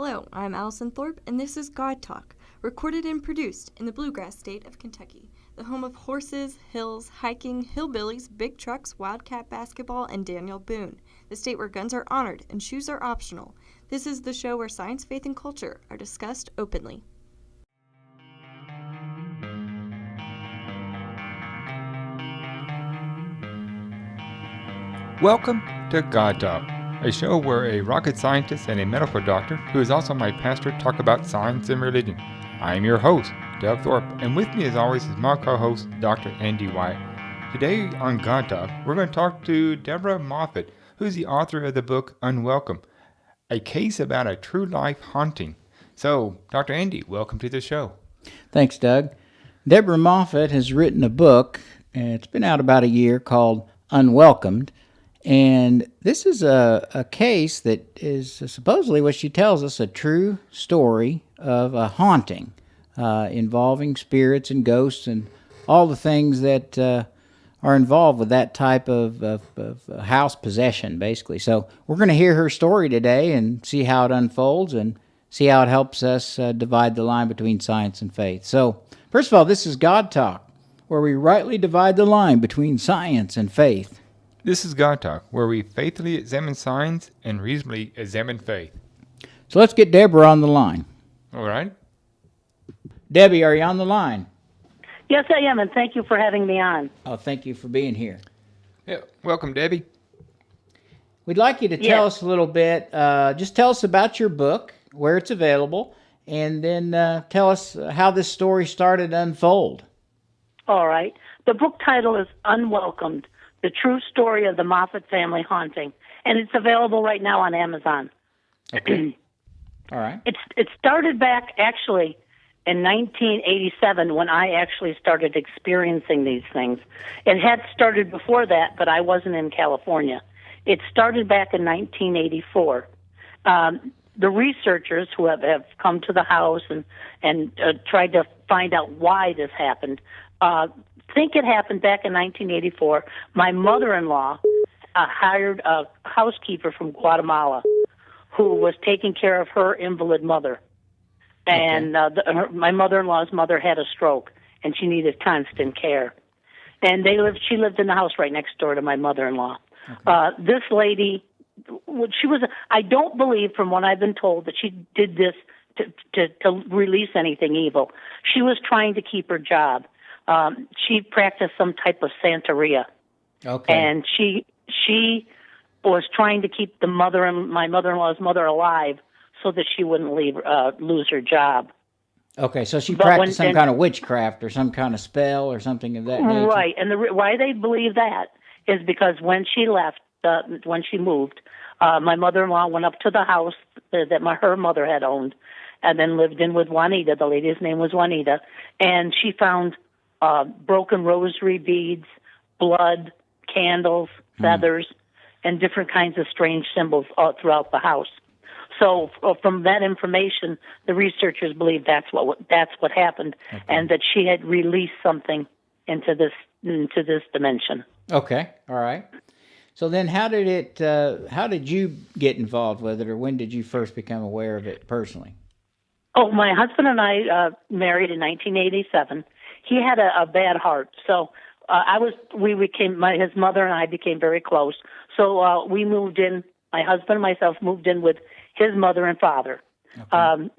Hello, I'm Allison Thorpe, and this is God Talk, recorded and produced in the bluegrass state of Kentucky, the home of horses, hills, hiking, hillbillies, big trucks, wildcat basketball, and Daniel Boone, the state where guns are honored and shoes are optional. This is the show where science, faith, and culture are discussed openly. Welcome to God Talk, a show where a rocket scientist and a medical doctor, who is also my pastor, talk about science and religion. I am your host, Doug Thorpe, and with me as always is my co-host, Dr. Andy White. Today on God Talk, we're going to talk to Deborah Moffitt, who is the author of the book Unwelcomed, a case about a true life haunting. So, Dr. Andy, welcome to the show. Thanks, Doug. Deborah Moffitt has written a book, and it's been out about a year, called Unwelcomed. And this is a case that is supposedly, what she tells us, a true story of a haunting involving spirits and ghosts and all the things that are involved with that type of house possession, basically. So we're going to hear her story today and see how it unfolds and see how it helps us divide the line between science and faith. So, first of all, this is God Talk, where we rightly divide the line between science and faith. This is God Talk, where we faithfully examine science and reasonably examine faith. So let's get Deborah on the line. All right. Debbie, are you on the line? Yes, I am, and thank you for having me on. Oh, thank you for being here. Yeah, welcome, Debbie. We'd like you to tell us a little bit, just tell us about your book, where it's available, and then tell us how this story started to unfold. All right. The book title is Unwelcomed, The True Story of the Moffitt Family Haunting, and it's available right now on Amazon. Okay. All right. It started back, actually, in 1987 when I actually started experiencing these things. It had started before that, but I wasn't in California. It started back in 1984. The researchers who have come to the house and tried to find out why this happened think it happened back in 1984. My mother-in-law hired a housekeeper from Guatemala who was taking care of her invalid mother. And my mother-in-law's mother had a stroke, and she needed constant care. And she lived in the house right next door to my mother-in-law. Okay. This lady, I don't believe, from what I've been told, that she did this to release anything evil. She was trying to keep her job. She practiced some type of Santeria. Okay. And she was trying to keep my mother-in-law's mother alive so that she wouldn't lose her job. Okay, so she practiced some kind of witchcraft or some kind of spell or something of that nature. Right, and why they believe that is because when she left, when she moved, my mother-in-law went up to the house that her mother had owned and then lived in with Juanita. The lady's name was Juanita. And she found broken rosary beads, blood, candles, feathers, and different kinds of strange symbols all throughout the house. So from that information, the researchers believe that's what happened, and that she had released something into this dimension. Okay, all right. So then, how did you get involved with it, or when did you first become aware of it personally? Oh, my husband and I married in 1987. He had a bad heart, so his mother and I became very close. So we moved in. My husband and myself moved in with his mother and father. Okay.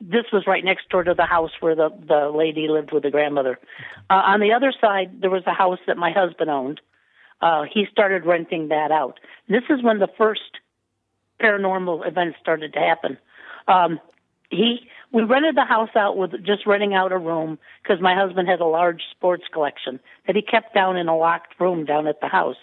This was right next door to the house where the lady lived with the grandmother. On the other side, there was a house that my husband owned. He started renting that out. This is when the first paranormal events started to happen. We rented the house out with just renting out a room because my husband had a large sports collection that he kept down in a locked room down at the house.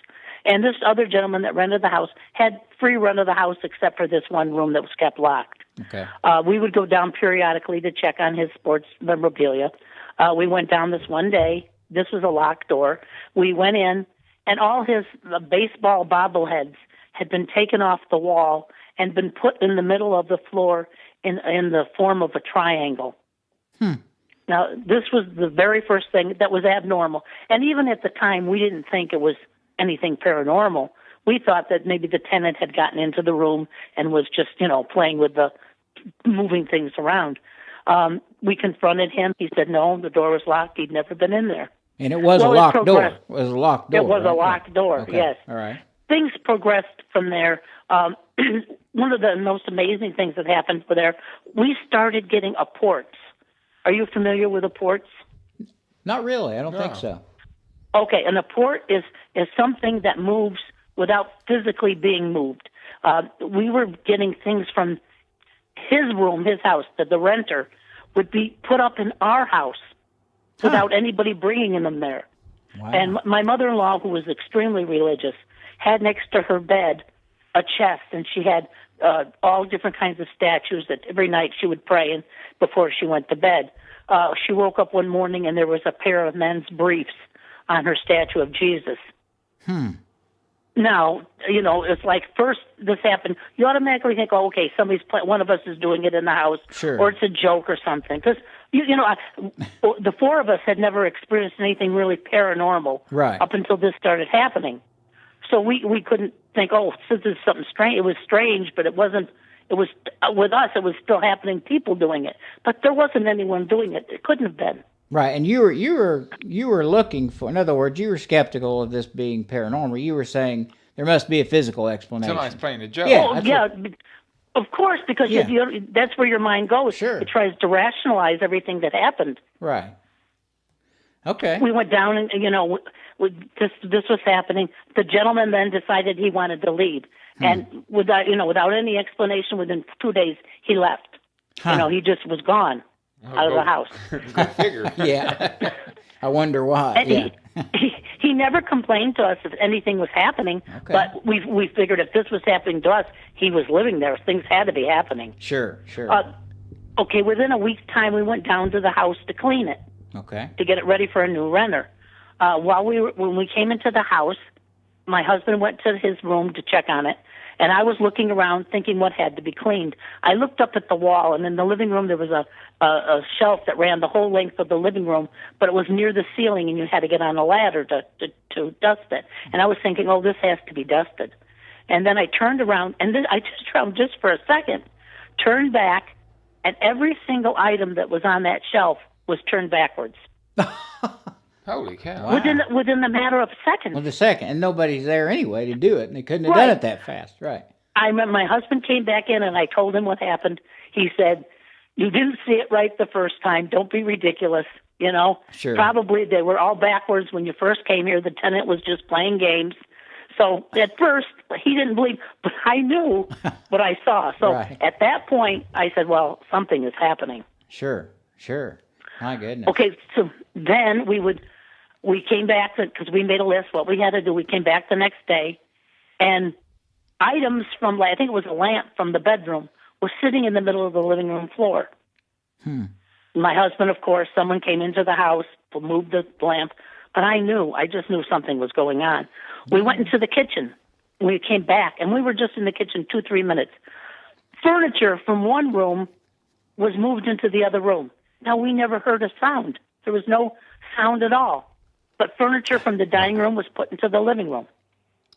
And this other gentleman that rented the house had free run of the house except for this one room that was kept locked. Okay. We would go down periodically to check on his sports memorabilia. We went down this one day. This was a locked door. We went in, and all his baseball bobbleheads had been taken off the wall and been put in the middle of the floor in the form of a triangle. Now, this was the very first thing that was abnormal. And even at the time, we didn't think it was anything paranormal. We thought that maybe the tenant had gotten into the room and was just, playing with the moving things around. We confronted him. He said no, the door was locked. He'd never been in there. And it was a locked door. It was a locked door. It was right? a locked door, Okay. yes. All right. Things progressed from there. One of the most amazing things that happened there, we started getting apports. Are you familiar with apports? Not really. I don't think so. Okay, an apport is something that moves without physically being moved. We were getting things from his room, his house, that the renter would be put up in our house without anybody bringing them there. Wow. And my mother-in-law, who was extremely religious, had next to her bed a chest, and she had all different kinds of statues that every night she would pray in before she went to bed. She woke up one morning and there was a pair of men's briefs on her statue of Jesus. Now, it's like first this happened, you automatically think, oh, okay, one of us is doing it in the house, Sure. or it's a joke or something. Because, the four of us had never experienced anything really paranormal Right. up until this started happening. So we couldn't think, oh, this is something strange. It was strange, but it wasn't. It was with us. It was still happening. People doing it, but there wasn't anyone doing it. It couldn't have been. Right, and you were looking for. In other words, you were skeptical of this being paranormal. You were saying there must be a physical explanation. Somebody's playing a joke. Yeah. Oh, that's yeah. Of course, because Yeah. that's where your mind goes. Sure. It tries to rationalize everything that happened. Right. Okay. We went down and, this was happening. The gentleman then decided he wanted to leave. And without any explanation, within 2 days, he left. He just was gone out of the house. Go figure. Yeah. I wonder why. And Yeah. he never complained to us if anything was happening, Okay. but we figured if this was happening to us, he was living there. Things had to be happening. Sure. Okay, within a week's time, we went down to the house to clean it, Okay. to get it ready for a new renter. When we came into the house, my husband went to his room to check on it, and I was looking around thinking what had to be cleaned. I looked up at the wall, and in the living room there was a shelf that ran the whole length of the living room, but it was near the ceiling, and you had to get on a ladder to dust it. And I was thinking, oh, this has to be dusted. And then I turned around, and then I just turned just for a second, turned back, and every single item that was on that shelf was turned backwards. Holy cow. Wow. Within the matter of seconds. Well, the second, and nobody's there anyway to do it, and they couldn't have done it that fast. Right. I remember my husband came back in, and I told him what happened. He said, you didn't see it right the first time. Don't be ridiculous. Sure. Probably they were all backwards when you first came here. The tenant was just playing games. So at first, he didn't believe, but I knew what I saw. So Right. At that point, I said, well, something is happening. Sure. My goodness. Okay, so then we came back because we made a list what we had to do. We came back the next day, and items from, I think it was a lamp from the bedroom, was sitting in the middle of the living room floor. My husband, of course, someone came into the house, moved the lamp, but I just knew something was going on. We went into the kitchen. We came back, and we were just in the kitchen 2-3 minutes. Furniture from one room was moved into the other room. Now, we never heard a sound. There was no sound at all. But furniture from the dining room was put into the living room.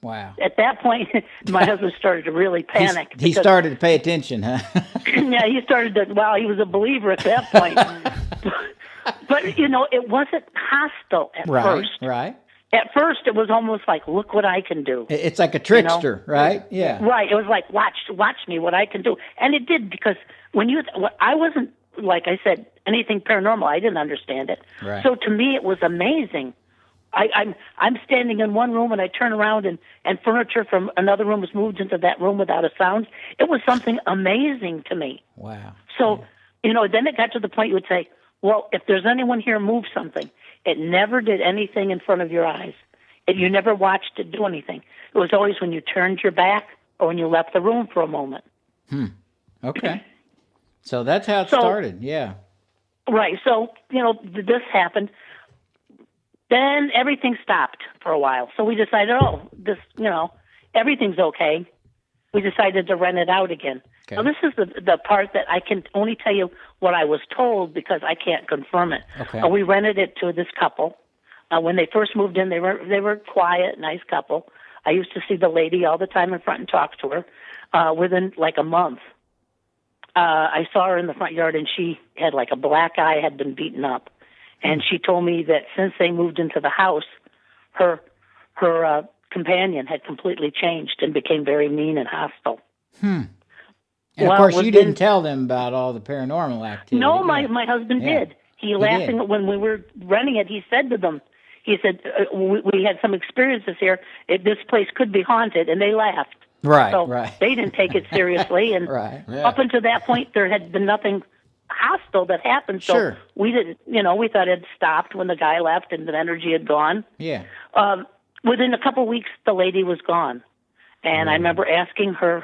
Wow. At that point, my husband started to really panic. He started to pay attention, huh? Yeah, he started to, he was a believer at that point. But, it wasn't hostile at first. Right. At first, it was almost like, look what I can do. It's like a trickster, right? Yeah. Right. It was like, watch me, what I can do. And it did, because I wasn't, like I said, anything paranormal. I didn't understand it. Right. So to me, it was amazing. I'm standing in one room, and I turn around, and furniture from another room was moved into that room without a sound. It was something amazing to me. Wow. So, then it got to the point you would say, well, if there's anyone here, move something. It never did anything in front of your eyes. You never watched it do anything. It was always when you turned your back or when you left the room for a moment. Okay. So that's how it started, yeah. Right. So, this happened. Then everything stopped for a while. So we decided, everything's okay. We decided to rent it out again. Okay. Now, this is the part that I can only tell you what I was told because I can't confirm it. Okay. We rented it to this couple. When they first moved in, they were quiet, nice couple. I used to see the lady all the time in front and talk to her. Within like a month, I saw her in the front yard, and she had like a black eye, had been beaten up. And she told me that since they moved into the house, her companion had completely changed and became very mean and hostile. And of course, you didn't tell them about all the paranormal activity. No, my husband did. He laughing when we were renting it. He said to them, he said, we had some experiences here. This place could be haunted, and they laughed. Right, so right. They didn't take it seriously, and up until that point, there had been nothing hostile that happened. So we didn't, we thought it had stopped when the guy left and the energy had gone. Yeah. Within a couple of weeks, the lady was gone, and I remember asking her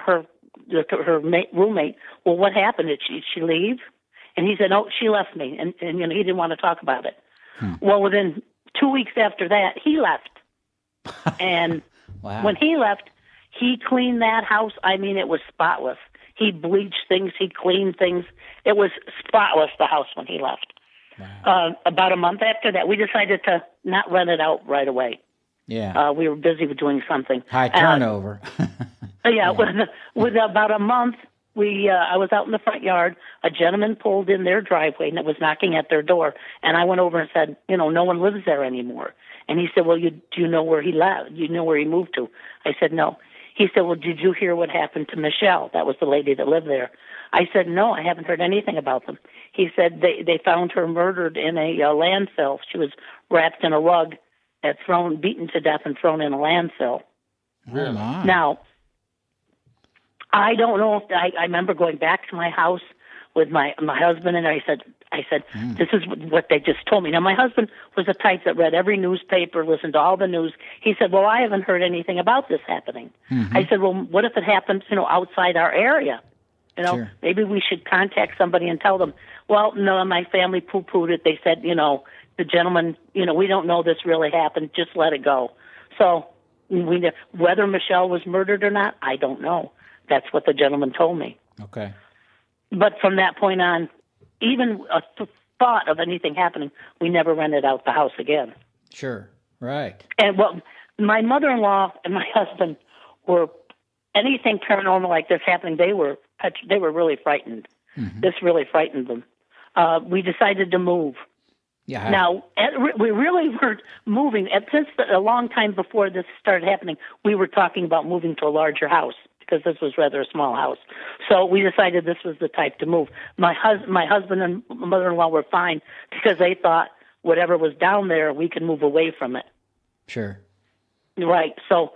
roommate, "Well, what happened? Did she leave?" And he said, "Oh, she left me," and he didn't want to talk about it. Well, within 2 weeks after that, he left, and when he left, he cleaned that house. I mean, it was spotless. He bleached things. He cleaned things. It was spotless, the house, when he left. Wow. About a month after that, we decided to not rent it out right away. Yeah. We were busy with doing something. High turnover. With about a month, I was out in the front yard. A gentleman pulled in their driveway, and it was knocking at their door. And I went over and said, no one lives there anymore. And he said, well, do you know where he left? Do you know where he moved to? I said, no. He said, well, did you hear what happened to Michelle? That was the lady that lived there. I said, no, I haven't heard anything about them. He said they found her murdered in a landfill. She was wrapped in a rug, beaten to death and thrown in a landfill. Oh, my. Now, I don't know if I remember going back to my house with my husband, and I said, this is what they just told me. Now, my husband was the type that read every newspaper, listened to all the news. He said, well, I haven't heard anything about this happening. I said, well, what if it happens, outside our area? Maybe we should contact somebody and tell them. Well, no, my family poo-pooed it. They said, the gentleman, we don't know this really happened. Just let it go. So whether Michelle was murdered or not, I don't know. That's what the gentleman told me. Okay. But from that point on, even a thought of anything happening, we never rented out the house again. Sure. Right. And my mother-in-law and my husband were, anything paranormal like this happening, they were really frightened. This really frightened them. We decided to move. Yeah. Now, we really weren't moving. Since a long time before this started happening, we were talking about moving to a larger house because this was rather a small house. So we decided this was the type to move. My husband and mother-in-law were fine because they thought whatever was down there, we could move away from it. Sure. Right. So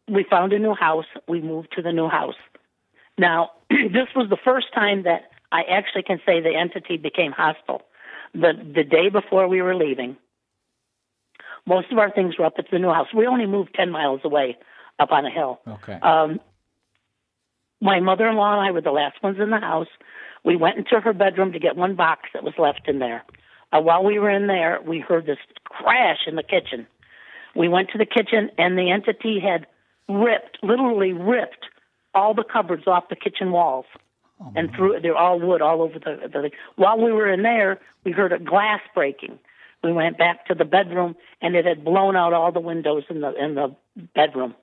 we found a new house. We moved to the new house. Now, this was the first time that I actually can say the entity became hostile. The day before we were leaving, most of our things were up at the new house. We only moved 10 miles away up on a hill. Okay. My mother-in-law and I were the last ones in the house. We went into her bedroom to get one box that was left in there. While we were in there, we heard this crash in the kitchen. We went to the kitchen, and the entity had literally ripped all the cupboards off the kitchen walls. And they're all wood all over the. While we were in there, we heard a glass breaking. We went back to the bedroom, and it had blown out all the windows in the bedroom.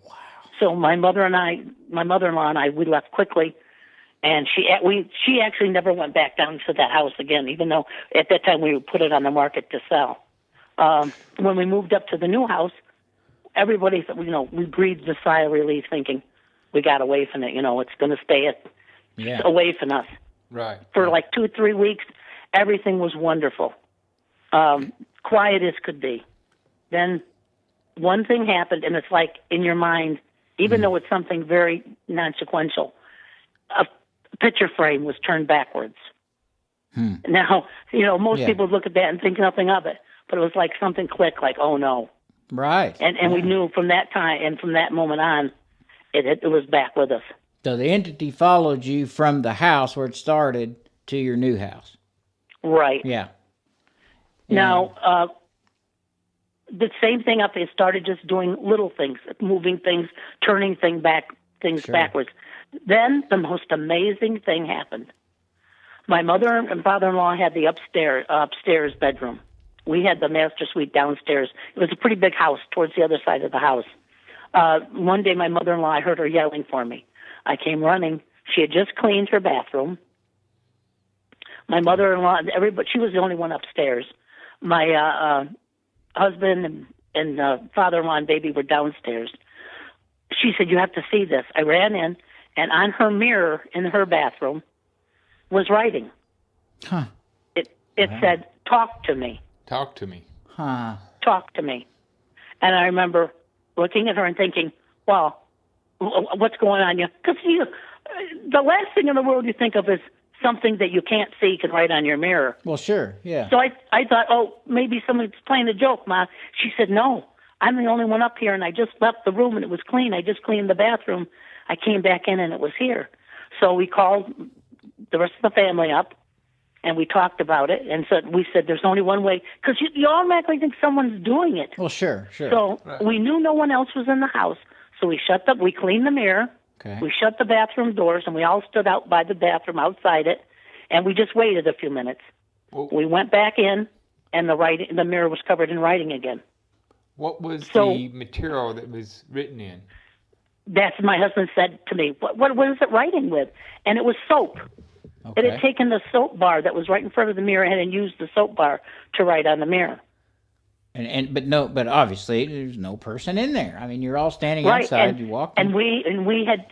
Wow! So my mother-in-law and I, we left quickly, and she actually never went back down to that house again, even though at that time we put it on the market to sell. When we moved up to the new house, everybody, we breathed a sigh of relief, thinking we got away from it. It's going to stay away from us. Right. For like 2-3 weeks, everything was wonderful. Quiet as could be. Then one thing happened, and it's like in your mind, even though it's something very non-sequential, a picture frame was turned backwards. Now, most people look at that and think nothing of it, but it was like something clicked, like, oh no. Right. And we knew from that time, and from that moment on, it was back with us. So the entity followed you from the house where it started to your new house. Right. Yeah. Now, the same thing up. It started just doing little things, moving things, turning things backwards. Then the most amazing thing happened. My mother and father-in-law had the upstairs bedroom. We had the master suite downstairs. It was a pretty big house towards the other side of the house. One day, my mother-in-law, I heard her yelling for me. I came running She had just cleaned her bathroom. My mother-in-law, everybody, she was the only one upstairs. My husband and father-in-law and baby were downstairs. She said, "You have to see this." I ran in, and on her mirror in her bathroom was writing. Huh. It said, "Talk to me." Talk to me. Huh. Talk to me. And I remember looking at her and thinking, "Well, what's going on?" Because the last thing in the world you think of is something that you can't see can write on your mirror. Well, sure, yeah. So I thought, oh, maybe someone's playing a joke, Ma. She said, "No, I'm the only one up here, and I just left the room, and it was clean. I just cleaned the bathroom. I came back in, and it was here." So we called the rest of the family up, and we talked about it, and we said there's only one way, because you automatically think someone's doing it. Well, sure. So we knew no one else was in the house, so we cleaned the mirror. Okay. We shut the bathroom doors, and we all stood out by the bathroom outside it, and we just waited a few minutes. Well, we went back in, and the mirror was covered in writing again. What was the material that was written in? That's my husband said to me, what is it writing with? And it was soap. Okay. It had taken the soap bar that was right in front of the mirror and used the soap bar to write on the mirror. But obviously there's no person in there. I mean, you're all standing right, outside. You walk in. And we had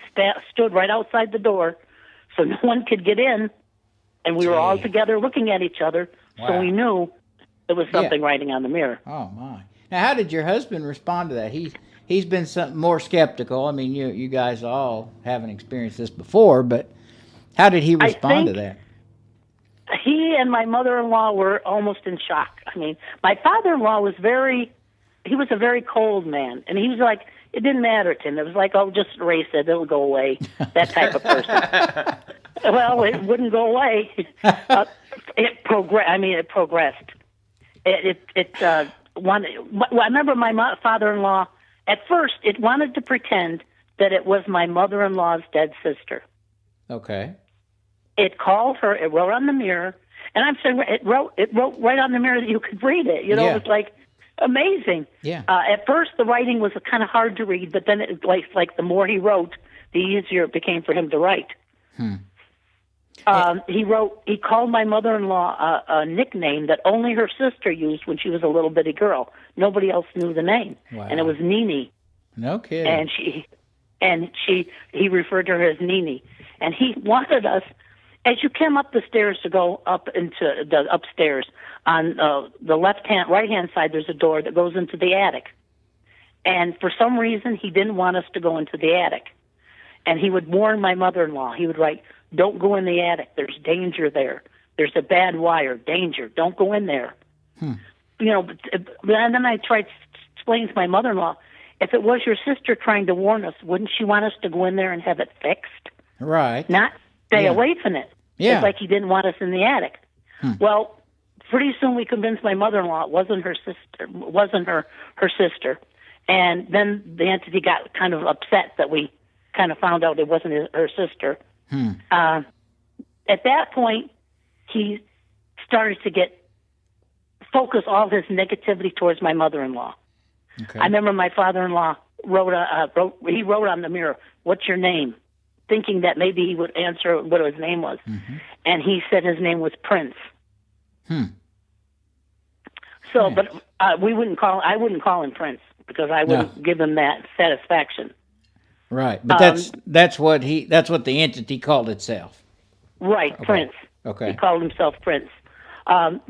stood right outside the door, so no one could get in, and we were all together looking at each other. Wow. So we knew there was something writing on the mirror. Oh my! Now, how did your husband respond to that? He's been more skeptical. I mean, you guys all haven't experienced this before, but how did he respond to that? He and my mother-in-law were almost in shock. I mean, my father-in-law was a very cold man, and he was like, it didn't matter to him. It was like, oh, just erase it, it'll go away, that type of person. Well, it wouldn't go away. It progressed. I remember my father-in-law, at first, it wanted to pretend that it was my mother-in-law's dead sister. Okay. It called her. It wrote on the mirror, and I'm saying it wrote right on the mirror that you could read it. It was like amazing. Yeah. At first, the writing was kind of hard to read, but then it like the more he wrote, the easier it became for him to write. He called my mother-in-law a nickname that only her sister used when she was a little bitty girl. Nobody else knew the name, and it was Nene. No kidding. And he referred to her as Nene, and he wanted us. As you came up the stairs to go up into the upstairs, on the right-hand side, there's a door that goes into the attic. And for some reason, he didn't want us to go into the attic. And he would warn my mother-in-law. He would write, "Don't go in the attic. There's danger there. There's a bad wire. Danger. Don't go in there." And then I tried to explain to my mother-in-law, if it was your sister trying to warn us, wouldn't she want us to go in there and have it fixed? Right. Not stay away from it. Yeah. It's like he didn't want us in the attic. Well, pretty soon we convinced my mother-in-law it wasn't her sister. And then the entity got kind of upset that we kind of found out it wasn't her sister. At that point, he started to focus all his negativity towards my mother-in-law. Okay. I remember my father-in-law wrote on the mirror, "What's your name?" thinking that maybe he would answer what his name was. And he said his name was Prince. So, but I wouldn't call him Prince because I wouldn't give him that satisfaction. Right. But that's what the entity called itself. Right, Okay. Prince. Okay. He called himself Prince. The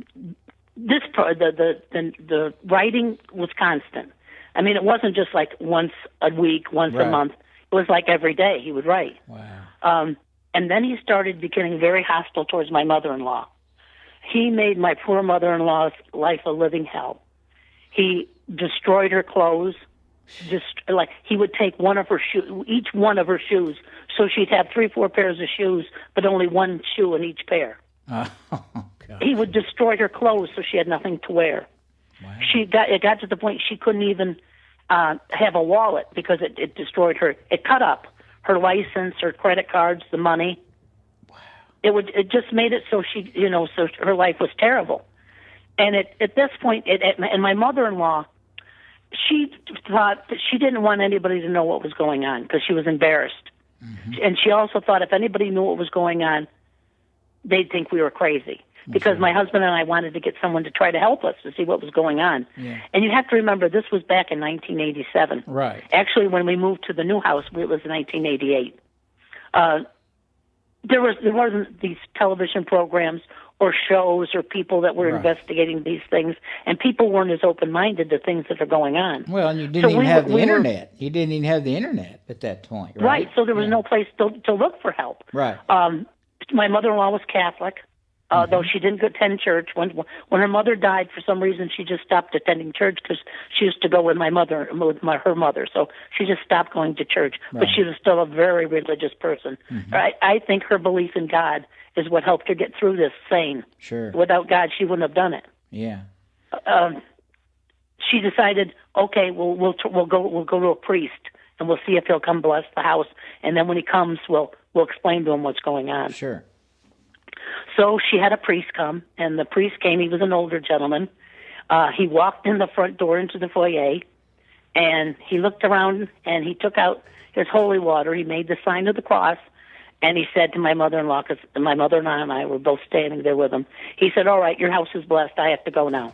writing was constant. I mean, it wasn't just like once a week, once a month. It was like every day he would write. Wow. And then he started becoming very hostile towards my mother-in-law. He made my poor mother-in-law's life a living hell. He destroyed her clothes. He would take each one of her shoes, so she'd have 3-4 pairs of shoes, but only one shoe in each pair. Oh, God. He would destroy her clothes, so she had nothing to wear. Wow. It got to the point she couldn't even have a wallet because it destroyed her. It cut up her license, her credit cards, the money. Wow. It just made it so so her life was terrible. And at this point, and my mother-in-law, she thought that she didn't want anybody to know what was going on because she was embarrassed. And she also thought if anybody knew what was going on, they'd think we were crazy. Because my husband and I wanted to get someone to try to help us to see what was going on. Yeah. And you have to remember, this was back in 1987. Right. Actually, when we moved to the new house, it was 1988. There wasn't these television programs or shows or people that were investigating these things, and people weren't as open-minded to things that are going on. Well, and you didn't even have the internet. You didn't even have the internet at that point, right? Right, so there was no place to look for help. Right. My mother-in-law was Catholic, though she didn't attend church. When her mother died, for some reason, she just stopped attending church because she used to go with her mother. So she just stopped going to church. Right. But she was still a very religious person. I think her belief in God is what helped her get through this sane. Sure. Without God, she wouldn't have done it. Yeah. She decided, okay, we'll go to a priest and we'll see if he'll come bless the house. And then when he comes, we'll explain to him what's going on. Sure. So she had a priest come, and the priest came. He was an older gentleman. He walked in the front door into the foyer, and he looked around, and he took out his holy water. He made the sign of the cross, and he said to my mother-in-law, because my mother-in-law and I were both standing there with him, he said, all right, your house is blessed. I have to go now.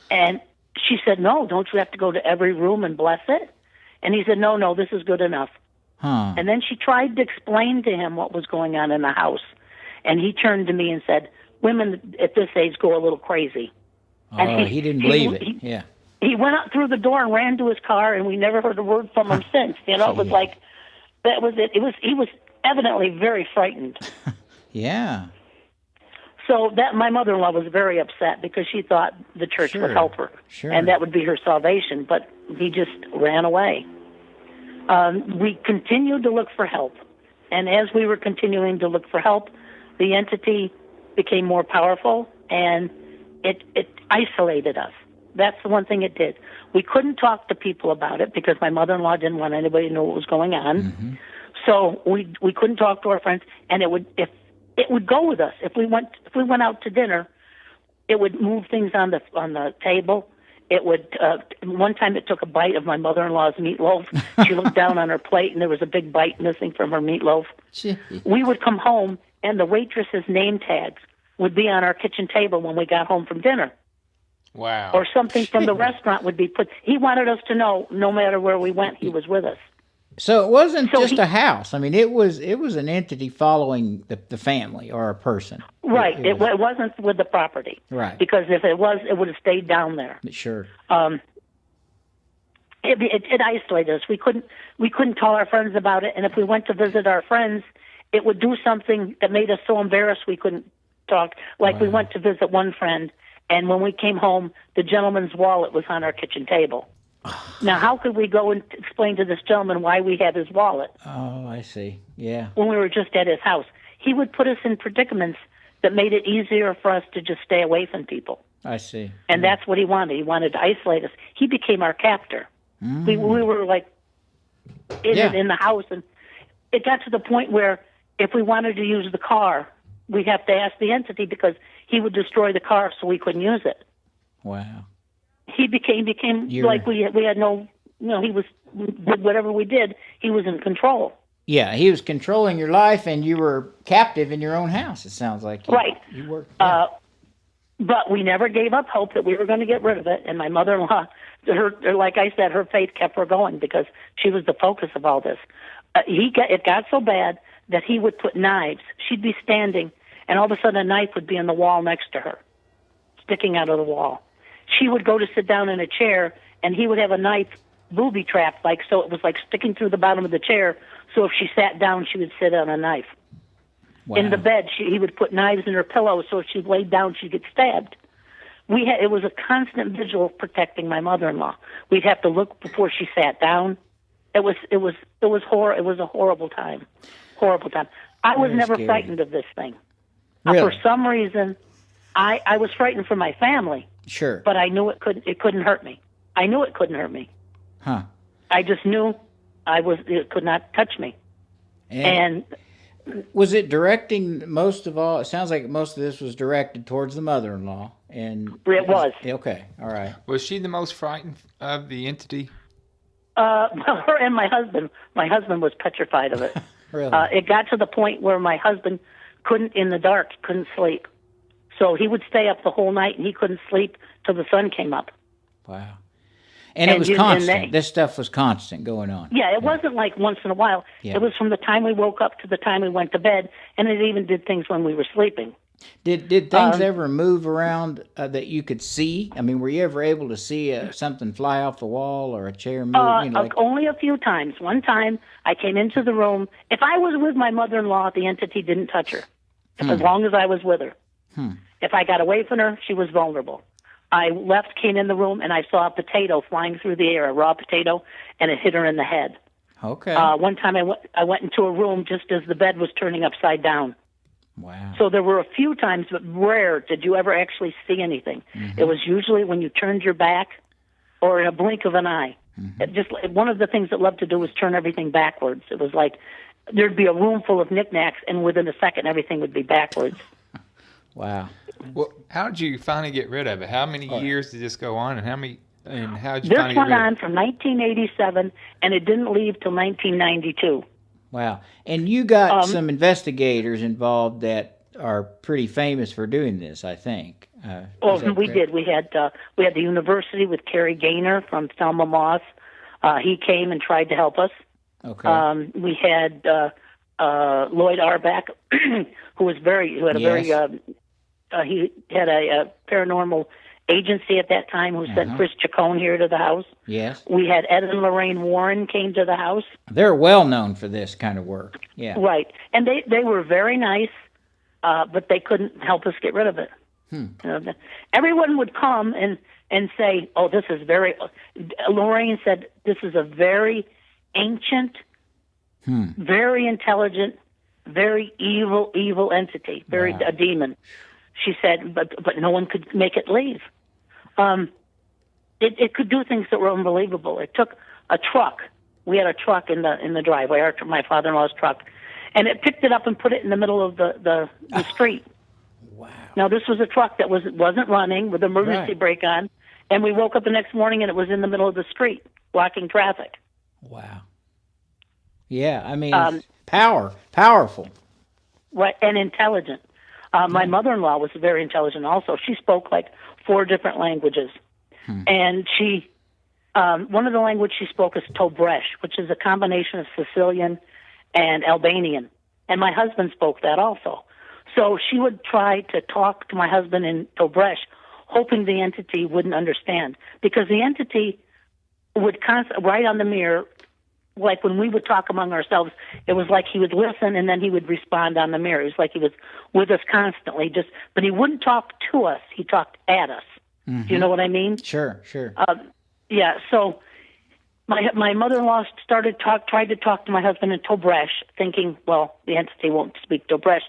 And she said, no, don't you have to go to every room and bless it? And he said, no, this is good enough. Huh. And then she tried to explain to him what was going on in the house. And he turned to me and said, women at this age go a little crazy. And he didn't believe it. He went out through the door and ran to his car, and we never heard a word from him since. You know, it was like, that was it. He was evidently very frightened. Yeah. So my mother-in-law was very upset because she thought the church would help her. Sure. And that would be her salvation. But he just ran away. We continued to look for help. And as we were continuing to look for help, the entity became more powerful, and it isolated us. That's the one thing it did. We couldn't talk to people about it because my mother-in-law didn't want anybody to know what was going on. So we couldn't talk to our friends, and it would go with us. If we went out to dinner, it would move things on the table. It would. One time, it took a bite of my mother-in-law's meatloaf. She looked down on her plate, and there was a big bite missing from her meatloaf. We would come home, and the waitress's name tags would be on our kitchen table when we got home from dinner. Wow. Or something from the restaurant would be put. He wanted us to know, no matter where we went, he was with us. So it wasn't just a house. I mean, it was an entity following the family or a person. Right. It wasn't with the property. Right. Because if it was, it would have stayed down there. Sure. It isolated us. We couldn't tell our friends about it, and if we went to visit our friends, it would do something that made us so embarrassed we couldn't talk. Like we went to visit one friend, and when we came home, the gentleman's wallet was on our kitchen table. Now, how could we go and explain to this gentleman why we had his wallet? Oh, I see. Yeah. When we were just at his house. He would put us in predicaments that made it easier for us to just stay away from people. I see. And that's what he wanted. He wanted to isolate us. He became our captor. We were like in the house, and it got to the point where if we wanted to use the car, we'd have to ask the entity because he would destroy the car so we couldn't use it. Wow. He became like we had no, he was, whatever we did, he was in control. Yeah, he was controlling your life, and you were captive in your own house, it sounds like. Right. You were. Yeah. But we never gave up hope that we were going to get rid of it. And my mother-in-law, like I said, her faith kept her going because she was the focus of all this. It got so bad that he would put knives. She'd be standing, and all of a sudden a knife would be on the wall next to her, sticking out of the wall. She would go to sit down in a chair, and he would have a knife booby-trapped, so it was like sticking through the bottom of the chair. So if she sat down, she would sit on a knife. Wow. In the bed, he would put knives in her pillow, so if she laid down, she'd get stabbed. It was a constant vigil protecting my mother-in-law. We'd have to look before she sat down. It was a horrible time. Horrible time. I was never frightened of this thing. Really? For some reason, I was frightened for my family. Sure. But I knew it couldn't hurt me. I knew it couldn't hurt me. Huh. I just knew it could not touch me. And was it directing most of all? It sounds like most of this was directed towards the mother-in-law. And it was. Okay, all right. Was she the most frightened of the entity? Her and my husband. My husband was petrified of it. Really? It got to the point where my husband in the dark, couldn't sleep. So he would stay up the whole night, and he couldn't sleep till the sun came up. Wow. And it was constant. This stuff was constant going on. Yeah, it wasn't like once in a while. Yeah. It was from the time we woke up to the time we went to bed, and it even did things when we were sleeping. Did things ever move around that you could see? I mean, were you ever able to see something fly off the wall or a chair move? Only a few times. One time, I came into the room. If I was with my mother-in-law, the entity didn't touch her, as long as I was with her. If I got away from her, she was vulnerable. I came in the room, and I saw a potato flying through the air, a raw potato, and it hit her in the head. Okay. One time, I went into a room just as the bed was turning upside down. Wow. So there were a few times, but rare did you ever actually see anything. It was usually when you turned your back or in a blink of an eye. Just one of the things it loved to do was turn everything backwards. It was like there'd be a room full of knickknacks, and within a second, everything would be backwards. Wow. Well, how did you finally get rid of it? How many years did this go on, and how did you finally get rid of it? This went on from 1987, and it didn't leave till 1992. Wow. And you got some investigators involved that are pretty famous for doing this, I think. We did. We had the university with Kerry Gaynor from Thelma Moss. He came and tried to help us. Okay. We had Lloyd Arbeck, who had a paranormal agency at that time who sent Chris Chacon here to the house. Yes. We had Ed and Lorraine Warren came to the house. They're well known for this kind of work. Yeah. Right. And they were very nice, but they couldn't help us get rid of it. Everyone would come and say, oh, this is Lorraine said, this is a very ancient, very intelligent, very evil entity, a demon. She said, but no one could make it leave. It could do things that were unbelievable. It took a truck. We had a truck in the driveway, my father-in-law's truck, and it picked it up and put it in the middle of the street. Wow. Now, this was a truck that wasn't running with emergency brake on, and we woke up the next morning and it was in the middle of the street, blocking traffic. Wow. Yeah, I mean, powerful. Right, and intelligent. My mother-in-law was very intelligent also. She spoke like 4 different languages. And one of the languages she spoke is Tobresh, which is a combination of Sicilian and Albanian. And my husband spoke that also. So she would try to talk to my husband in Tobresh, hoping the entity wouldn't understand. Because the entity would write on the mirror, like when we would talk among ourselves, it was like he would listen and then he would respond on the mirror. It was like he was with us constantly, but he wouldn't talk to us. He talked at us. Do you know what I mean? Sure. Yeah. So my mother-in-law tried to talk to my husband in Tobresh, thinking, well, the entity won't speak Tobresh.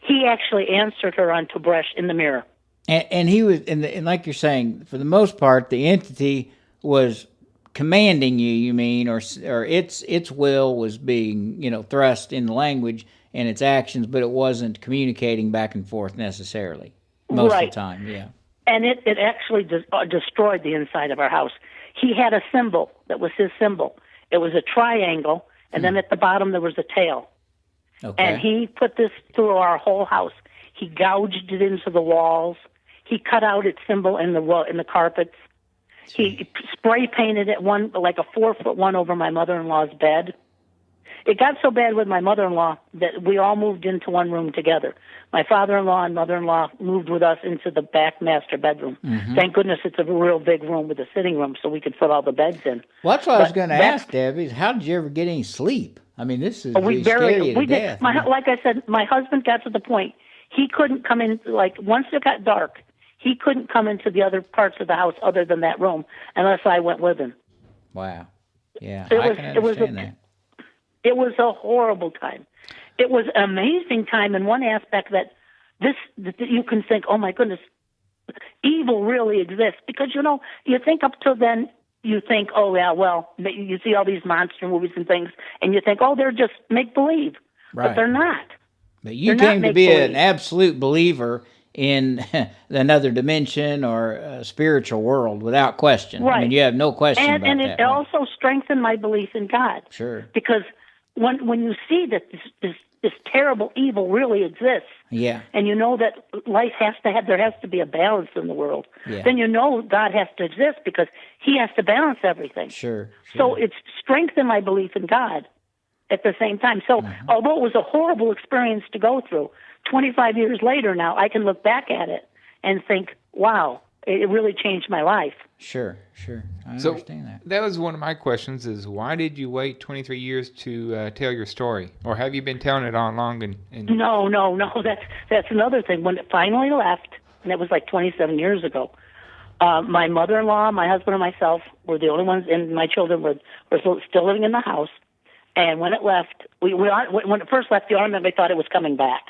He actually answered her on Tobresh in the mirror. And he was, and like you're saying, for the most part, the entity was commanding you mean, or its will was being, thrust in the language and its actions, but it wasn't communicating back and forth necessarily most of the time. Yeah. And it actually destroyed the inside of our house. He had a symbol that was his symbol. It was a triangle, and then at the bottom there was a tail. Okay. And he put this through our whole house. He gouged it into the walls. He cut out its symbol in the carpets. He spray painted it like a 4-foot one over my mother-in-law's bed. It got so bad with my mother-in-law that we all moved into one room together. My father-in-law and mother-in-law moved with us into the back master bedroom. Thank goodness it's a real big room with a sitting room so we could put all the beds in. Well, that's what I was going to ask, Debbie. How did you ever get any sleep? I mean, this is scary to death. Like I said, my husband got to the point he couldn't come in, like once it got dark, he couldn't come into the other parts of the house other than that room unless I went with him. Wow. Yeah, I can understand that. It was a horrible time. It was an amazing time in one aspect that you can think, oh my goodness, evil really exists. Because, you think up till then, you think, oh yeah, well, you see all these monster movies and things, and you think, oh, they're just make-believe. Right. But they're not. But you came to be an absolute believer in another dimension or a spiritual world without question. Right. I mean, you have no question about that. And it also strengthened my belief in God. Sure. Because when you see that this terrible evil really exists, Yeah. and you know that life there has to be a balance in the world, then you know God has to exist because he has to balance everything. Sure. So it's strengthened my belief in God at the same time. So although it was a horrible experience to go through, 25 years later now, I can look back at it and think, wow, it really changed my life. Sure. I understand that. That was one of my questions, is why did you wait 23 years to tell your story? Or have you been telling it all along? No. That's another thing. When it finally left, and it was like 27 years ago, my mother-in-law, my husband, and myself were the only ones, and my children were still living in the house. And when it left, when it first left, the automatically thought it was coming back.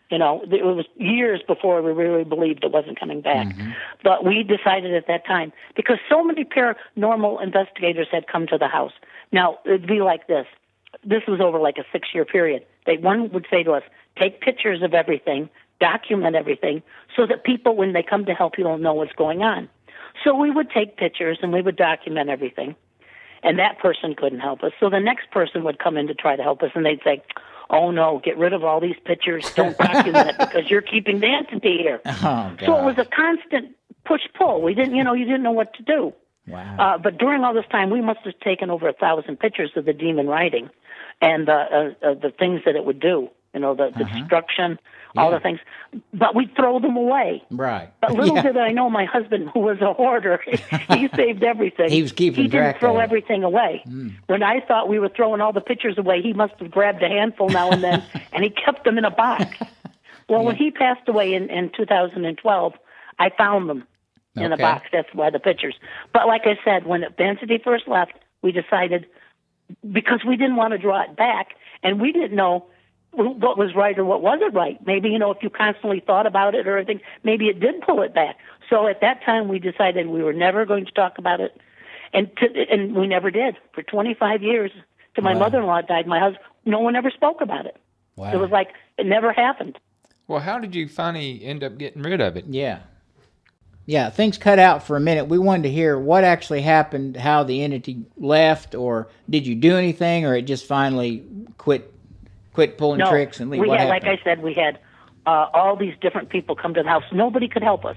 You know, it was years before we really believed it wasn't coming back. Mm-hmm. But we decided at that time, because so many paranormal investigators had come to the house. Now, it'd be like this. This was over like a 6-year period. One would say to us, take pictures of everything, document everything, so that people, when they come to help you, will know what's going on. So we would take pictures and we would document everything. And that person couldn't help us. So the next person would come in to try to help us, and they'd say, oh, no, get rid of all these pictures. Don't document it because you're keeping the entity here. Oh, so it was a constant push-pull. You didn't know what to do. Wow. But during all this time, we must have taken over 1,000 pictures of the demon writing and the things that it would do, the destruction, all the things. But we'd throw them away. Right. But little did I know my husband, who was a hoarder, he saved everything. He was keeping track of it. He didn't throw everything away. When I thought we were throwing all the pictures away, he must have grabbed a handful now and then, and he kept them in a box. Well, when he passed away in 2012, I found them in a box. That's why the pictures. But like I said, when the entity first left, we decided, because we didn't want to draw it back, and we didn't know what was right or what wasn't right. Maybe, if you constantly thought about it or anything, maybe it did pull it back. So at that time, we decided we were never going to talk about it, and we never did. For 25 years, till my mother-in-law died, my husband, no one ever spoke about it. Wow. It was like it never happened. Well, how did you finally end up getting rid of it? Yeah, things cut out for a minute. We wanted to hear what actually happened, how the entity left, or did you do anything, or it just finally quit pulling tricks and leave? What happened? Like I said, we had all these different people come to the house. Nobody could help us.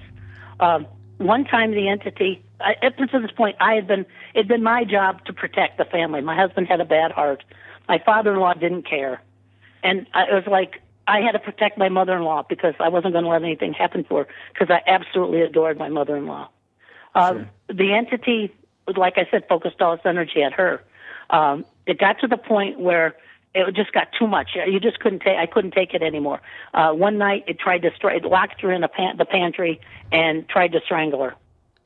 One time the entity, up to this point, it'd been my job to protect the family. My husband had a bad heart. My father-in-law didn't care. And it was like I had to protect my mother-in-law because I wasn't going to let anything happen to her because I absolutely adored my mother-in-law. Sure. The entity, like I said, focused all its energy at her. It got to the point where it just got too much. You just couldn't take. I couldn't take it anymore. One night, it tried to it locked her in the pantry and tried to strangle her.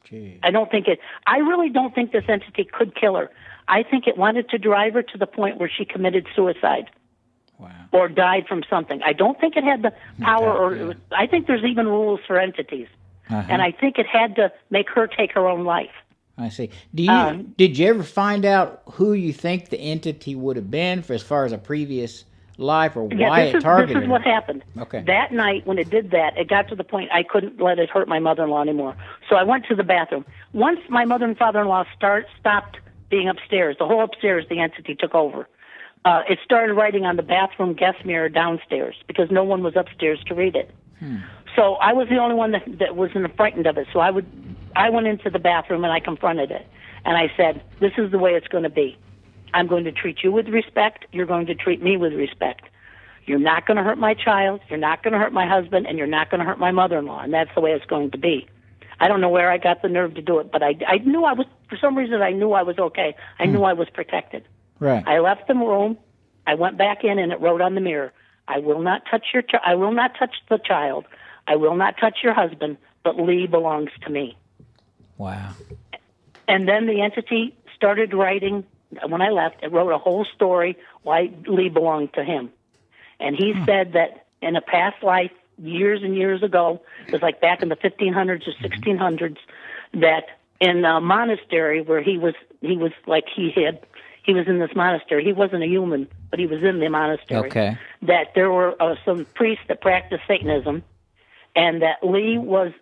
Jeez. I really don't think this entity could kill her. I think it wanted to drive her to the point where she committed suicide. Wow. Or died from something. I don't think it had the power, I think there's even rules for entities, and I think it had to make her take her own life. I see. Did you ever find out who you think the entity would have been as far as a previous life, or why it targeted her? This is what happened. Okay. That night when it did that, it got to the point I couldn't let it hurt my mother-in-law anymore. So I went to the bathroom. Once my mother and father-in-law stopped being upstairs, the whole upstairs, the entity took over. It started writing on the bathroom guest mirror downstairs because no one was upstairs to read it. So I was the only one that wasn't frightened of it. So I went into the bathroom and I confronted it. And I said, this is the way it's going to be. I'm going to treat you with respect. You're going to treat me with respect. You're not going to hurt my child. You're not going to hurt my husband. And you're not going to hurt my mother-in-law. And that's the way it's going to be. I don't know where I got the nerve to do it, but I knew for some reason, I knew I was okay. I knew I was protected. Right. I left the room. I went back in, and it wrote on the mirror, I will not touch I will not touch the child. I will not touch your husband, but Lee belongs to me. Wow. And then the entity started writing. When I left, it wrote a whole story why Lee belonged to him. And he said that in a past life, years and years ago, it was like back in the 1500s or 1600s, that in a monastery where he was in this monastery. He wasn't a human, but he was in the monastery. Okay. That there were some priests that practiced Satanism, and that Lee was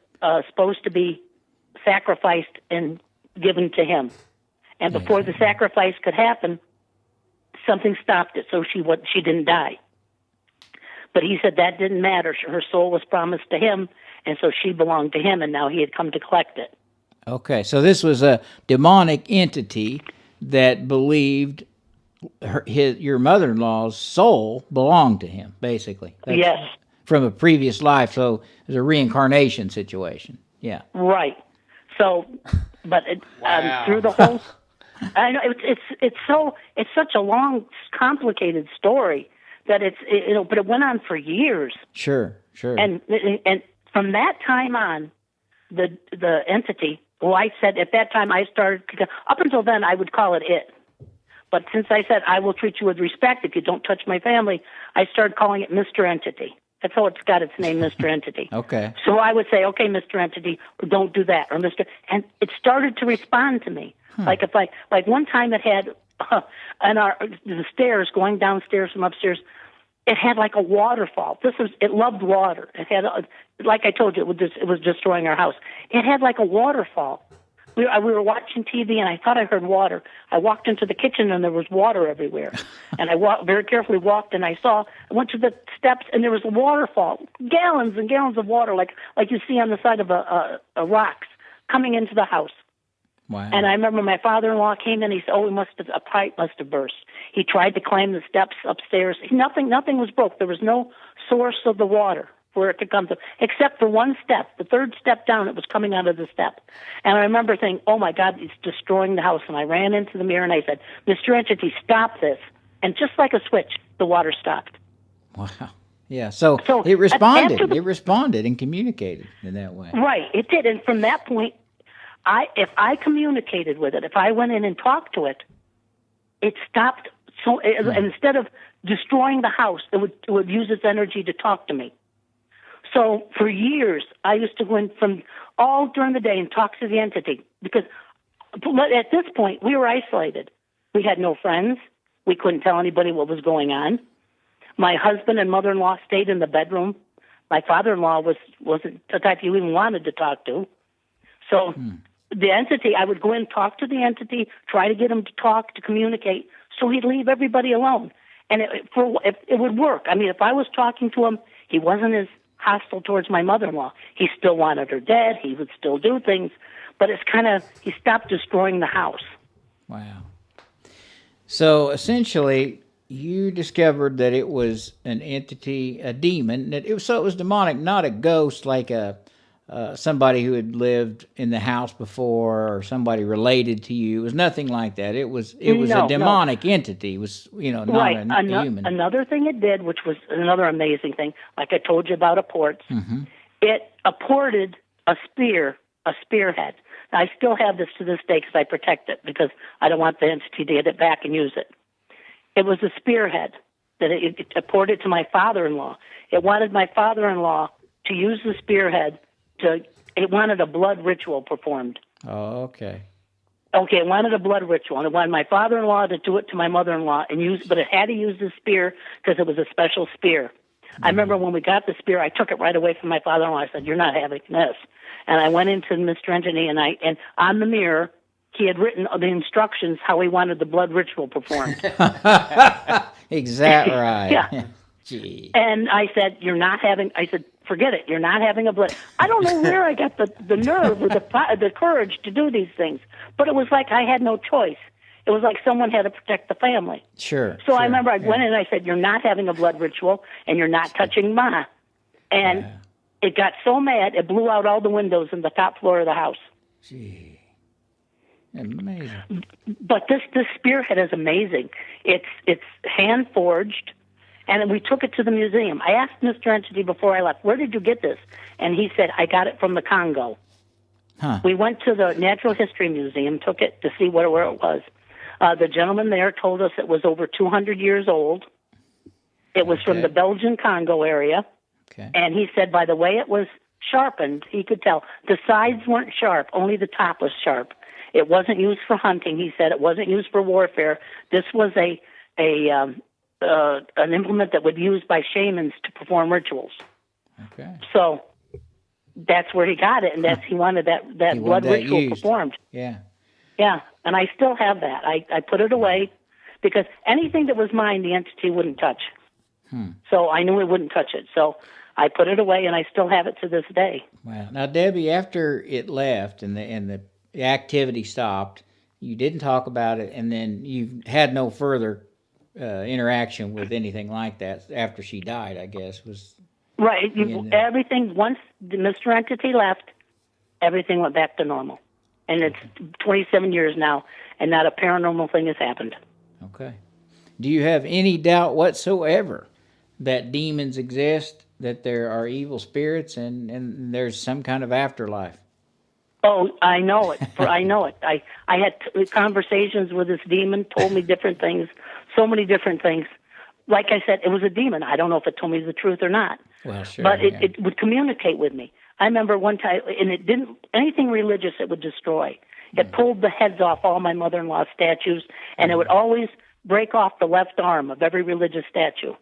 supposed to be sacrificed and given to him. And before the sacrifice could happen, something stopped it, so she didn't die. But he said that didn't matter. Her soul was promised to him, and so she belonged to him, and now he had come to collect it. Okay, so this was a demonic entity that believed your mother-in-law's soul belonged to him, basically. Yes. From a previous life, so it was a reincarnation situation. Yeah. Right. So, but through the whole, I know it's such a long, complicated story that but it went on for years. Sure. And from that time on, the entity. Well, I said at that time I started. Up until then, I would call it it. But since I said I will treat you with respect if you don't touch my family, I started calling it Mr. Entity. That's how it's got its name, Mr. Entity. Okay. So I would say, okay, Mr. Entity, don't do that, or Mr. And it started to respond to me. Like one time it had the stairs going downstairs from upstairs. It had like a waterfall. It loved water. It had, like I told you, it was destroying our house. It had like a waterfall. We were watching TV, and I thought I heard water. I walked into the kitchen, and there was water everywhere. And I very carefully walked, and I went to the steps, and there was a waterfall, gallons and gallons of water, like you see on the side of a rocks, coming into the house. Wow. And I remember my father-in-law came in. He said, a pipe must have burst. He tried to climb the steps upstairs. Nothing was broke. There was no source of the water where it could come to, except for one step. The third step down, it was coming out of the step. And I remember thinking, oh, my God, it's destroying the house. And I ran into the mirror, and I said, Mr. Entity, stop this. And just like a switch, the water stopped. Wow. Yeah, so it responded. It responded and communicated in that way. Right, it did. And from that point, if I communicated with it, if I went in and talked to it, it stopped. So instead of destroying the house, it would use its energy to talk to me. So for years, I used to go in from all during the day and talk to the entity, because at this point, we were isolated. We had no friends. We couldn't tell anybody what was going on. My husband and mother-in-law stayed in the bedroom. My father-in-law wasn't the type you even wanted to talk to. So the entity, I would go in, talk to the entity, try to get him to talk, to communicate, so he'd leave everybody alone. And it would work. I mean, if I was talking to him, he wasn't as hostile towards my mother-in-law. He still wanted her dead. He would still do things. But it's he stopped destroying the house. Wow. So essentially, you discovered that it was an entity, a demon. It was demonic, not a ghost like somebody who had lived in the house before or somebody related to you. It was nothing like that. It was a demonic entity. It was, not a human. Another thing it did, which was another amazing thing, like I told you about apports, it apported a spearhead. I still have this to this day because I protect it, because I don't want the entity to get it back and use it. It was a spearhead that it apported to my father-in-law. It wanted my father-in-law to use the spearhead it wanted a blood ritual performed. Oh, okay. Okay, it wanted a blood ritual, and it wanted my father-in-law to do it to my mother-in-law, but it had to use the spear because it was a special spear. I remember when we got the spear, I took it right away from my father-in-law. I said, "You're not having this." And I went into Mr. Entity, and on the mirror, he had written the instructions how he wanted the blood ritual performed. Exactly right. Yeah. Gee. And I said, I said, forget it. You're not having a blood. I don't know where I got the nerve or the courage to do these things, but it was like I had no choice. It was like someone had to protect the family. Sure. So I remember I went in and I said, "You're not having a blood ritual, and you're not touching Ma." And it got so mad, it blew out all the windows in the top floor of the house. Gee. Amazing. But this spearhead is amazing. It's hand forged. And we took it to the museum. I asked Mr. Entity before I left, "Where did you get this?" And he said, "I got it from the Congo." Huh. We went to the Natural History Museum, took it to see where it was. The gentleman there told us it was over 200 years old. It was from the Belgian Congo area. Okay. And he said by the way it was sharpened, he could tell. The sides weren't sharp, only the top was sharp. It wasn't used for hunting. He said it wasn't used for warfare. This was an implement that would be used by shamans to perform rituals. Okay. So that's where he got it, and he wanted that He blood wanted that ritual used. performed. Yeah. Yeah, and I still have that. I put it away because anything that was mine, the entity wouldn't touch. So I knew it wouldn't touch it. So I put it away, and I still have it to this day. Wow. Now, Debbie, after it left and the activity stopped, you didn't talk about it, and then you had no further interaction with anything like that after she died, I guess. Right. Everything, once Mr. Entity left, everything went back to normal. And it's 27 years now, and not a paranormal thing has happened. Okay. Do you have any doubt whatsoever that demons exist, that there are evil spirits, and there's some kind of afterlife? Oh, I know it. I know it. I had conversations with this demon, told me different things, so many different things. Like I said, it was a demon. I don't know if it told me the truth or not. Well, sure. But it would communicate with me. I remember one time, and it didn't, anything religious it would destroy. It pulled the heads off all my mother-in-law's statues, and it would always break off the left arm of every religious statue.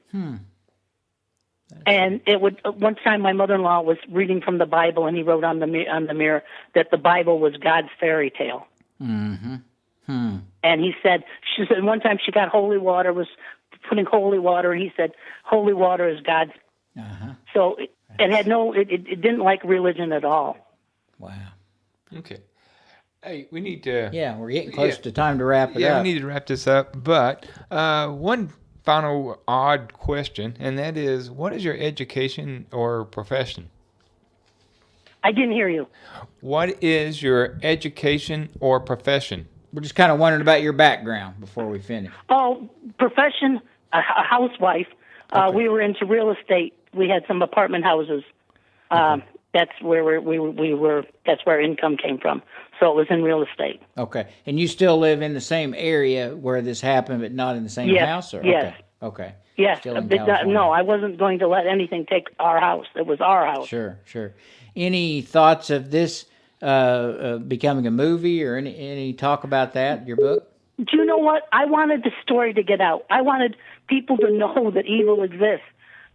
And it would. One time, my mother-in-law was reading from the Bible, and he wrote on the mirror that the Bible was God's fairy tale. And he said, she said one time she got holy water, was putting holy water, and he said, holy water is God's. So it had no. It didn't like religion at all. Wow. Okay. Hey, we need to... Yeah, we're getting close to time to wrap it up. Yeah, we need to wrap this up. But one final odd question, and that is, what is your education or profession? I didn't hear you. What is your education or profession? We're just kind of wondering about your background before we finish. Oh, profession, a housewife. Okay. We were into real estate. We had some apartment houses. That's where we were. That's where income came from. So it was in real estate. Okay. And you still live in the same area where this happened, but not in the same house? Or? Yes. Okay. Yes. Still in But California. no, I wasn't going to let anything take our house. It was our house. Sure. Any thoughts of this becoming a movie or any talk about that, your book? Do you know what? I wanted the story to get out. I wanted people to know that evil exists.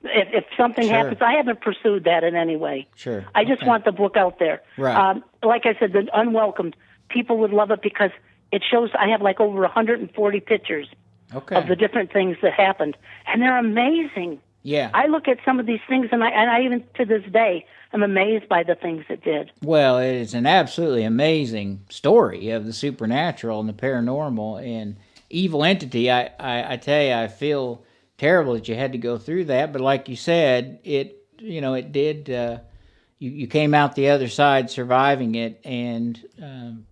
If something happens, I haven't pursued that in any way. Sure. I just want the book out there. Right. Like I said, the Unwelcomed, people would love it because it shows, I have like over 140 pictures of the different things that happened. And they're amazing. Yeah. I look at some of these things, and I even to this day, I'm amazed by the things it did. Well, it's an absolutely amazing story of the supernatural and the paranormal and evil entity. I tell you, I feel terrible that you had to go through that, but like you said, it did. You came out the other side surviving it and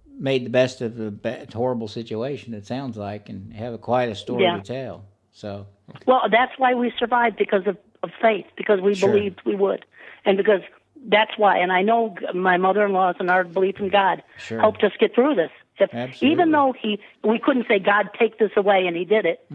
made the best of a horrible situation. It sounds like, and have quite a story to tell. So. Well, that's why we survived, because of faith, because we believed we would, and because that's why. And I know my mother-in-law's and our belief in God helped us get through this. Even though we couldn't say, God, take this away, and he did it,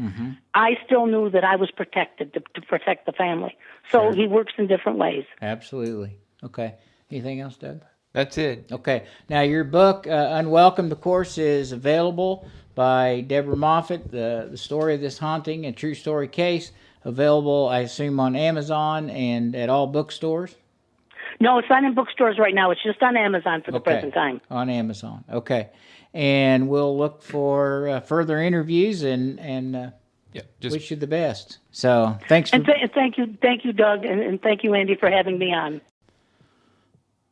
I still knew that I was protected to protect the family. So he works in different ways. Absolutely. Okay. Anything else, Doug? That's it. Okay. Now, your book, Unwelcomed, of course, is available by Deborah Moffitt, the story of this haunting, a true story case, available, I assume, on Amazon and at all bookstores? No, it's not in bookstores right now. It's just on Amazon for the present time. On Amazon. Okay. And we'll look for further interviews and wish you the best. So thanks. Thank you, Doug, and thank you, Andy, for having me on.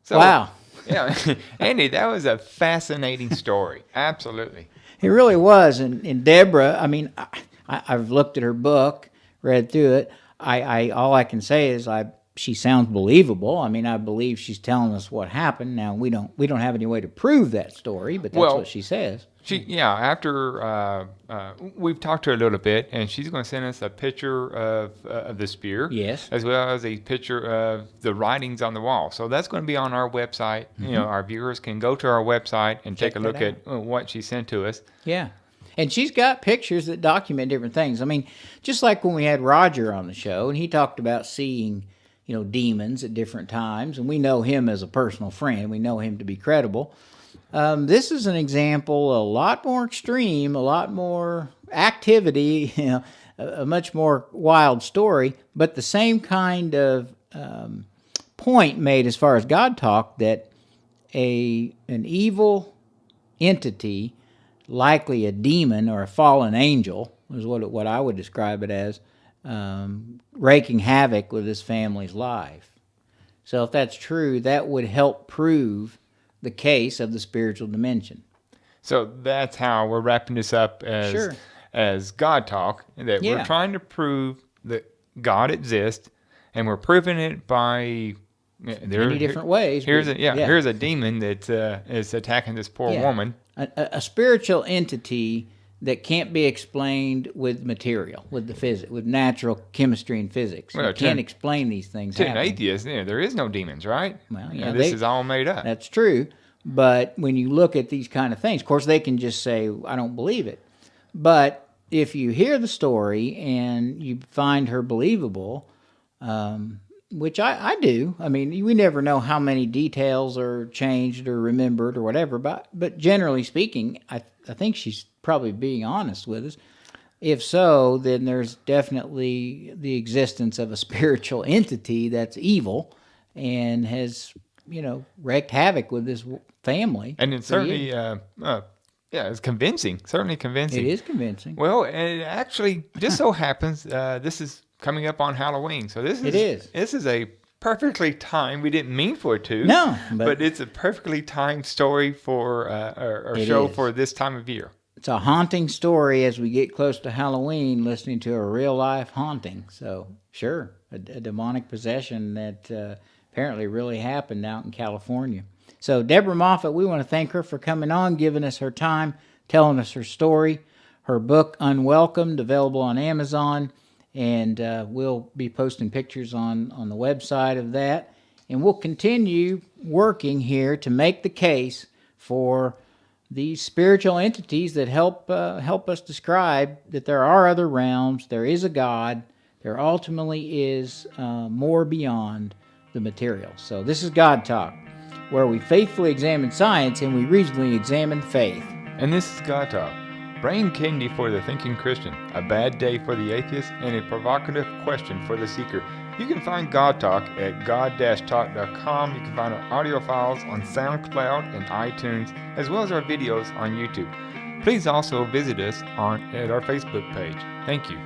So, wow. Yeah, Andy, that was a fascinating story. Absolutely. It really was. And Deborah, I mean, I've looked at her book, read through it. All I can say is she sounds believable. I mean, I believe she's telling us what happened. Now we don't have any way to prove that story, but that's what she says. After we've talked to her a little bit, and she's going to send us a picture of the spear, yes, as well as a picture of the writings on the wall. So that's going to be on our website. You know, our viewers can go to our website and take a look at what she sent to us. Yeah. And she's got pictures that document different things. I mean, just like when we had Roger on the show, and he talked about seeing, demons at different times, and we know him as a personal friend. We know him to be credible. This is an example, a lot more extreme, a lot more activity, a much more wild story, but the same kind of point made as far as God talk that an evil entity, likely a demon or a fallen angel, is what I would describe it as, wreaking havoc with his family's life. So if that's true, that would help prove the case of the spiritual dimension. So that's how we're wrapping this up as God talk, that we're trying to prove that God exists, and we're proving it by many different ways. Here's a demon that is attacking this poor woman. A spiritual entity that can't be explained with material, with the physics, with natural chemistry and physics. Well, you can't explain these things. To an atheist, there is no demons, right? Well, this is all made up. That's true. But when you look at these kind of things, of course, they can just say, I don't believe it. But if you hear the story and you find her believable, which I do. I mean, we never know how many details are changed or remembered or whatever, but generally speaking, I think she's probably being honest with us. If so, then there's definitely the existence of a spiritual entity that's evil and has, wreaked havoc with this family. And it's certainly, it's convincing. Certainly convincing. It is convincing. Well, and it actually just so happens this is coming up on Halloween, so this is a perfectly timed. We didn't mean for it to. No, but it's a perfectly timed story for or show for this time of year. It's a haunting story as we get close to Halloween, listening to a real life haunting. So sure, a demonic possession that apparently really happened out in California. So Deborah Moffitt, we want to thank her for coming on, giving us her time, telling us her story. Her book, Unwelcomed, available on Amazon. And we'll be posting pictures on the website of that. And we'll continue working here to make the case for these spiritual entities that help us describe that there are other realms, there is a God, there ultimately is more beyond the material. So this is God Talk, where we faithfully examine science and we reasonably examine faith. And this is God Talk. Brain candy for the thinking Christian, a bad day for the atheist, and a provocative question for the seeker. You can find God Talk at god-talk.com. You can find our audio files on SoundCloud and iTunes, as well as our videos on YouTube. Please also visit us at our Facebook page. Thank you.